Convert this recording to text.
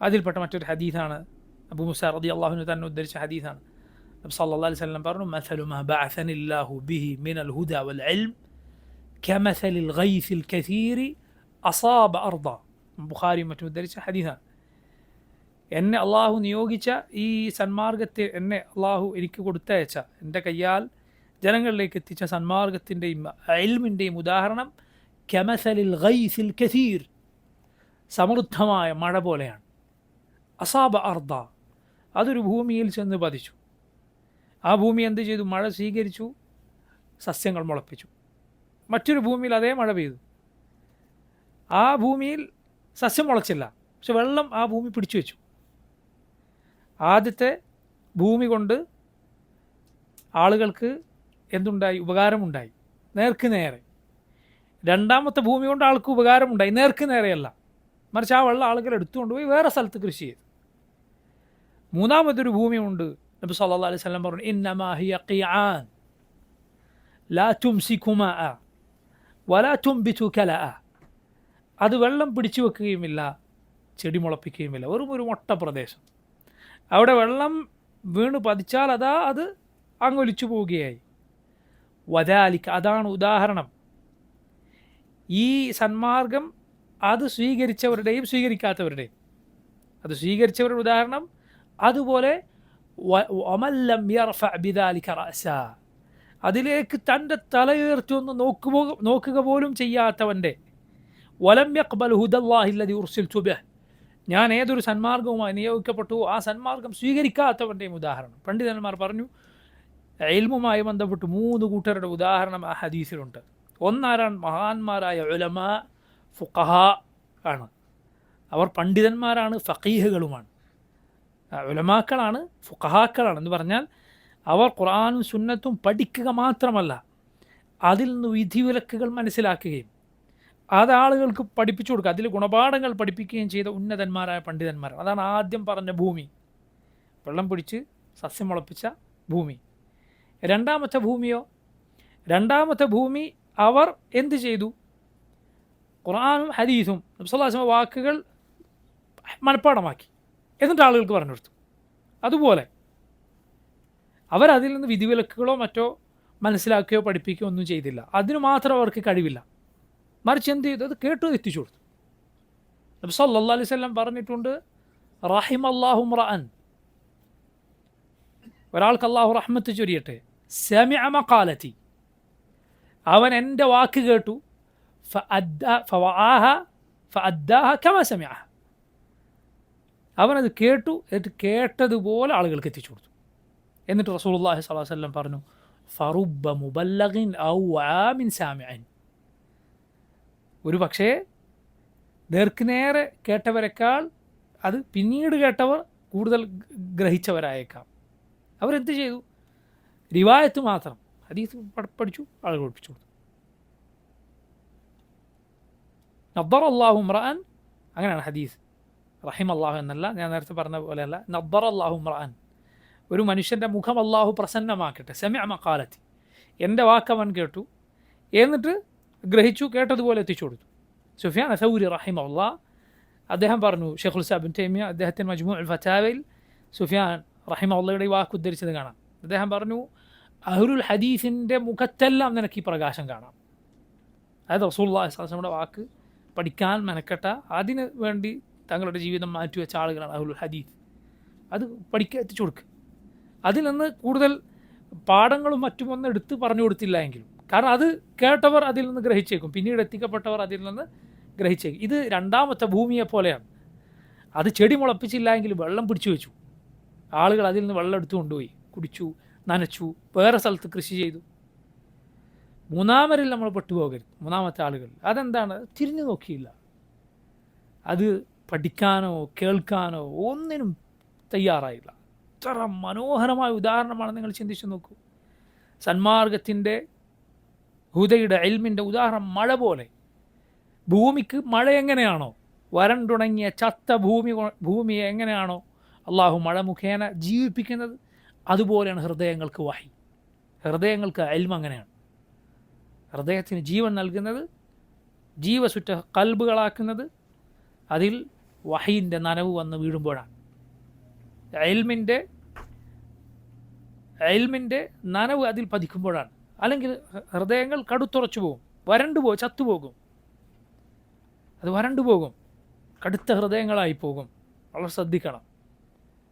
അതിൽപ്പെട്ട മറ്റൊരു ഹദീസാണ്, അബൂ മൂസ റളിയല്ലാഹു അൻഹു തന്നെ ഉദ്ധരിച്ച ഹദീസാണ്. നബി സല്ലല്ലാഹു അലൈഹി വസല്ലം പറഞ്ഞു, മസലു മാ ബഅസനില്ലാഹു ബിഹി മിനൽ ഹുദാ വൽ ഇൽം കമസലിൽ ഗൈസിൽ കസീരി അസാബ അർദ. ബുഖാരി മറ്റും ഉദ്ധരിച്ച ഹദീസാണ്. എന്നെ അള്ളാഹു നിയോഗിച്ച ഈ സന്മാർഗത്തെ, എന്നെ അള്ളാഹു എനിക്ക് കൊടുത്തയച്ച, എൻ്റെ കയ്യാൽ ജനങ്ങളിലേക്ക് എത്തിച്ച സന്മാർഗത്തിൻ്റെയും ഇൽമിൻ്റെയും ഉദാഹരണം കമസലിൽ ഗൈസിൽ കസീർ, സമൃദ്ധമായ മഴ പോലെയാണ്. അസാബ അർദ, അതൊരു ഭൂമിയിൽ ചെന്ന് പതിച്ചു. ആ ഭൂമി എന്ത് ചെയ്തു? മഴ സ്വീകരിച്ചു, സസ്യങ്ങൾ മുളപ്പിച്ചു. മറ്റൊരു ഭൂമിയിൽ അതേ മഴ പെയ്തു. ആ ഭൂമിയിൽ സസ്യം മുളച്ചില്ല, പക്ഷെ വെള്ളം ആ ഭൂമി പിടിച്ചു വെച്ചു. ആദ്യത്തെ ഭൂമി കൊണ്ട് ആളുകൾക്ക് എന്തുണ്ടായി? ഉപകാരമുണ്ടായി, നേർക്ക് നേരെ. രണ്ടാമത്തെ ഭൂമി കൊണ്ട് ആൾക്ക് ഉപകാരമുണ്ടായി, നേർക്ക് നേരെയല്ല, മറിച്ച് ആ വെള്ളം ആളുകൾ എടുത്തുകൊണ്ടുപോയി വേറെ സ്ഥലത്ത് കൃഷി ചെയ്തു. മൂന്നാമതൊരു ഭൂമിയുണ്ട്. നബി സല്ലല്ലാഹു അലൈഹി വസല്ലം പറഞ്ഞു, ഇന്നമാ ഹിയ ഖിആൻ ലാ തുംസികു മാഅ വലാ തുംബിതു കലഅ. അത് വെള്ളം പിടിച്ചു വെക്കുകയുമില്ല, ചെടി മുളപ്പിക്കുകയുമില്ല, വെറും ഒരു മൊട്ട പ്രദേശം. അവിടെ വെള്ളം വീണ് പതിച്ചാൽ അത് അങ്ങൊലിച്ചു പോവുകയായി. വദാലിക, അതാണ് ഉദാഹരണം. ഈ സന്മാർഗം അത് സ്വീകരിച്ചവരുടെയും സ്വീകരിക്കാത്തവരുടെയും. അത് സ്വീകരിച്ചവരുടെ ഉദാഹരണം അതുപോലെ, വമല്ലം യർഫഅ ബിദാലിക റഅസ, അതിലേക്ക് തൻ്റെ തലയുയർത്തി ഒന്ന് നോക്കുക പോലും ചെയ്യാത്തവൻ്റെ, വലം യഖ്ബൽ ഹുദല്ലാഹി അല്ലദീ ഉർസിൽതു ബിഹി, ഞാൻ ഏതൊരു സന്മാർഗവുമായി നിയോഗിക്കപ്പെട്ടുവോ ആ സന്മാർഗം സ്വീകരിക്കാത്തവൻ്റെയും ഉദാഹരണം. പണ്ഡിതന്മാർ പറഞ്ഞു, ഇൽമുമായി ബന്ധപ്പെട്ട് 3 കൂട്ടരുടെ ഉദാഹരണം ആ ഹദീസിലുണ്ട്. ഒന്നാരാണ്? മഹാന്മാരായ ഉലമാ, ഫുഖഹാ ആണ്. അവർ പണ്ഡിതന്മാരാണ്, ഫഖീഹുകളുമാണ്. ഉലമാക്കളാണ്, ഫുഖഹാക്കളാണ് എന്ന് പറഞ്ഞാൽ അവർ ഖുർആനും സുന്നത്തും പഠിക്കുക മാത്രമല്ല, അതിൽ നിന്ന് വിധിവിലക്കുകൾ മനസ്സിലാക്കുകയും അത് ആളുകൾക്ക് പഠിപ്പിച്ചു കൊടുക്കുക, അതിൽ ഗുണപാഠങ്ങൾ പഠിപ്പിക്കുകയും ചെയ്ത ഉന്നതന്മാരായ പണ്ഡിതന്മാരാണ്. അതാണ് ആദ്യം പറഞ്ഞ ഭൂമി, വെള്ളം പിടിച്ച് സസ്യം മുളപ്പിച്ച ഭൂമി. രണ്ടാമത്തെ ഭൂമിയോ? രണ്ടാമത്തെ ഭൂമി അവർ എന്ത് ചെയ്തു? ഖുർആനും ഹദീസും നബി സല്ലല്ലാഹു അലൈഹി വസല്ലം വാക്കുകൾ മനഃപ്പാഠമാക്കി, എന്നിട്ട് ആളുകൾക്ക് പറഞ്ഞു കൊടുത്തു. അതുപോലെ അവരതിൽ നിന്ന് വിധിവിലക്കുകളോ മറ്റോ മനസ്സിലാക്കുകയോ പഠിപ്പിക്കുകയോ ഒന്നും ചെയ്തില്ല. അതിന് മാത്രം അവർക്ക് കഴിവില്ല, മറിച്ച് എന്ത് ചെയ്തു? അത് കേട്ടു എത്തിച്ചു കൊടുത്തു. നബി സല്ലല്ലാഹു അലൈഹി വസല്ലം പറഞ്ഞിട്ടുണ്ട്, റഹിമല്ലാഹു ഇംറഅൻ, ഒരാൾക്ക് അല്ലാഹു റഹ്മത്ത് ചൊരിയട്ടെ, സമിഅ മഖാലതി, അവൻ എൻ്റെ വാക്ക് കേട്ടു, ഫവആഹ ഫഅദ്ദാഹ കമാ സമിഅഹ, അവനത് കേട്ടു, എന്നിട്ട് കേട്ടതുപോലെ ആളുകൾക്ക് എത്തിച്ചു കൊടുത്തു. എന്നിട്ട് റസൂലുള്ളാഹി സ്വല്ലല്ലാഹു അലൈഹി വസല്ലം പറഞ്ഞു, ഫറുബ്ബ മുബല്ലഗിൻ ഔ ആമിൻ സാമിഅൻ, ഒരു പക്ഷേ നേർക്കുനേരെ കേട്ടവരെക്കാൾ അത് പിന്നീട് കേട്ടവർ കൂടുതൽ ഗ്രഹിച്ചവരായേക്കാം. അവരെന്ത് ചെയ്തു? റിവായത്ത് മാത്രം, ഹദീസ് പഠിച്ചു, ആളുകൾ പഠിപ്പിച്ചു കൊടുത്തു. നദ്ദറല്ലാഹു ഇംറഅൻ, അങ്ങനെയാണ് ഹദീസ്. റഹിമല്ലാഹു എന്നല്ല, ഞാൻ നേരത്തെ പറഞ്ഞ പോലെയല്ല. നദ്ദറല്ലാഹു ഇംറഅൻ, ഒരു മനുഷ്യൻ്റെ മുഖം അള്ളാഹു പ്രസന്നമാക്കട്ടെ. സമിഅ മഖാലതി, എൻ്റെ വാക്കവൻ കേട്ടു, എന്നിട്ട് ഗ്രഹിച്ചു, കേട്ടതുപോലെ എത്തിച്ചു കൊടുത്തു. സുഫിയാൻ സൗരി റഹിമഹുല്ലാഹ് അദ്ദേഹം പറഞ്ഞു, ഷെയ്ഖുൽ ഇസ്ലാം ഇബ്നു തൈമിയ്യ അദ്ദേഹത്തിൻ്റെ മജ്മൂഉൽ ഫതാവയിൽ സുഫിയാൻ റഹിമഹുല്ലാഹയുടെ ഈ വാക്ക് ഉദ്ധരിച്ചത് കാണാം. അദ്ദേഹം പറഞ്ഞു, അഹ്ലുൽ ഹദീസിൻ്റെ മുഖത്തെല്ലാം നിനക്ക് ഈ പ്രകാശം കാണാം. അതായത് റസൂലുള്ളാഹി സ്വല്ലല്ലാഹു അലൈഹി വസല്ലമയുടെ വാക്ക് പഠിക്കാൻ മെനക്കെട്ട, അതിന് വേണ്ടി തങ്ങളുടെ ജീവിതം മാറ്റിവെച്ച ആളുകളാണ് അഹ്ലുൽ ഹദീസ്. അത് പഠിക്കുക, എത്തിച്ചു കൊടുക്കുക. അതിൽ നിന്ന് കൂടുതൽ പാഠങ്ങളും മറ്റുമൊന്നും എടുത്ത് പറഞ്ഞു കൊടുത്തില്ല എങ്കിലും, കാരണം അത് കേട്ടവർ അതിൽ നിന്ന് ഗ്രഹിച്ചേക്കും, പിന്നീട് എത്തിക്കപ്പെട്ടവർ അതിൽ നിന്ന് ഗ്രഹിച്ചേക്കും. ഇത് രണ്ടാമത്തെ ഭൂമിയെ പോലെയാണ്. അത് ചെടി മുളപ്പിച്ചില്ല എങ്കിലും വെള്ളം പിടിച്ചു വെച്ചു, ആളുകൾ അതിൽ നിന്ന് വെള്ളം എടുത്തു കൊണ്ടുപോയി കുടിച്ചു, നനച്ചു, വേറെ സ്ഥലത്ത് കൃഷി ചെയ്തു. മൂന്നാമരിൽ നമ്മൾ പെട്ടുപോകരുത്. മൂന്നാമത്തെ ആളുകൾ അതെന്താണ്? തിരിഞ്ഞു നോക്കിയില്ല. അത് പഠിക്കാനോ കേൾക്കാനോ ഒന്നിനും തയ്യാറായില്ല. എത്ര മനോഹരമായ ഉദാഹരണമാണ്, നിങ്ങൾ ചിന്തിച്ചു നോക്കൂ. സന്മാർഗത്തിൻ്റെ, ഹുദയുടെ, ഇൽമിൻ്റെ ഉദാഹരണം മഴ പോലെ. ഭൂമിക്ക് മഴ എങ്ങനെയാണോ, വരണ്ടുണങ്ങിയ ചത്ത ഭൂമിയെ എങ്ങനെയാണോ അള്ളാഹു മഴ മുഖേന ജീവിപ്പിക്കുന്നത്, അതുപോലെയാണ് ഹൃദയങ്ങൾക്ക് വഹി, ഹൃദയങ്ങൾക്ക് ഇൽമ് അങ്ങനെയാണ്. ഹൃദയത്തിന് ജീവൻ നൽകുന്നത്, ജീവസുറ്റ കൽബുകളാക്കുന്നത്, അതിൽ വഹീൻ്റെ നനവ് വന്ന് വീഴുമ്പോഴാണ്. ഇൽമിൻ്റെ നനവ് അതിൽ പതിക്കുമ്പോഴാണ്. അല്ലെങ്കിൽ ഹൃദയങ്ങൾ കടുത്തുറച്ചു പോകും, വരണ്ടുപോകും, ചത്തുപോകും. അത് വരണ്ടു പോകും, കടുത്ത ഹൃദയങ്ങളായി പോകും. വളരെ ശ്രദ്ധിക്കണം.